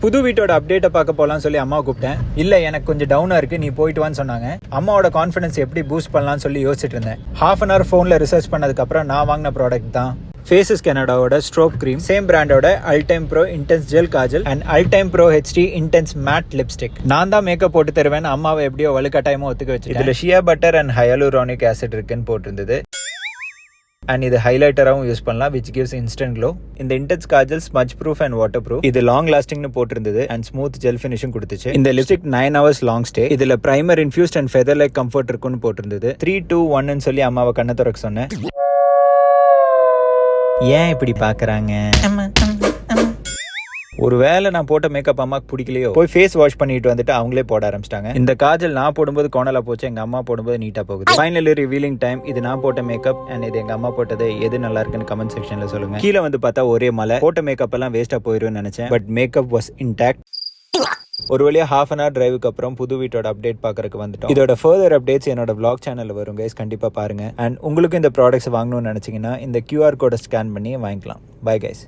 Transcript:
புது வீட்டோட அப்டேட்டை பார்க்க போகலான்னு சொல்லி அம்மா கூப்பிட்டேன். இல்லை எனக்கு கொஞ்சம் டவுனாக இருக்குது, நீ போயிட்டு வான்னு சொன்னாங்க. அம்மாவோட கான்ஃபிடன்ஸ் எப்படி பூஸ்ட் பண்ணலாம்னு சொல்லி யோசிச்சுட்டு இருந்தேன். ஹாஃப் அன் ஹவர் ஃபோனில் ரிசர்ச் பண்ணதுக்கப்புறம் நான் வாங்கின ப்ராடக்ட் தான் ஃபேஸஸ் கனடாவோட ஸ்ட்ரோப் க்ரீம். சேம் பிராண்டோட Ultime Pro intense gel kajal and Ultime Pro HD intense matte lipstick. நான் தான் மேக்கப் போட்டு தருவேன், அம்மாவை எப்படியோ வலுக்கட்டாயமாக ஒத்துக்க வச்சு. இதில் ஷியா பட்டர் அண்ட் ஹையலூரானிக் ஆசிட் இருக்குன்னு போட்டிருந்தது. அண்ட் இது ஹைலைட்டராகவும் யூஸ் பண்ணலாம், விச் கிவ்ஸ் இன்ஸ்டன்ட் க்ளோ. இந்த intense Kajal smudge proof and water proof. இது லாங் லாஸ்டிங்னு போட்டிருந்தது அண்ட் ஸ்மூத் ஜெல் ஃபினிஷும் கொடுத்துச்சு. இந்த லிப்ஸ்டிக் 9 hours லாங் ஸ்டே. இதுல primer infused and feather like comfort இருக்குன்னு போட்டிருந்தது. 3, 2, 1 சொல்லி அம்மாவை கண்ணை திறக்க சொன்னேன். ஏன் இப்படி பாக்குறாங்க? ஒருவேளை நான் போட்ட மேக்கப் அம்மாக்கு பிடிக்கலையோ, போய் ஃபேஸ் வாஷ் பண்ணிட்டு வந்துட்டு அவங்களே போட ஆரம்பிச்சிட்டாங்க. இந்த காஜல் நான் போடும்போது கோணலா போச்சு, எங்க அம்மா போடும்போது நீட்டா போகுது. Finally revealing time. இது நான் போட்ட மேக்கப் அண்ட் இது எங்க அம்மா போட்டது. எது நல்லா இருக்குன்னு கமெண்ட் செக்ஷன்ல சொல்லுங்க. கீழே வந்து பார்த்தா ஒரே மலை. போட்ட மேக்கப் எல்லாம் வேஸ்டா போயிரும்னு நினைச்சேன், பட் மேக்கப் வாஸ் இன்டாக்ட். ஒரு வழியா ஹாஃப் அன் ஹவர் டிரைவுக்கு அப்புறம் புது வீட்டோட அப்டேட் பார்க்கறதுக்கு வந்துட்டோம். இதோட ஃபர்தர் அப்டேட்ஸ் என்னோட vlog சேனல்ல வரும் கைஸ், கண்டிப்பா பாருங்க. அண்ட் உங்களுக்கு இந்த ப்ராடக்ட்ஸ் வாங்கணும்னு நினைச்சீங்கன்னா இந்த QR கோடை ஸ்கேன் பண்ணி வாங்கிக்கலாம். Bye guys.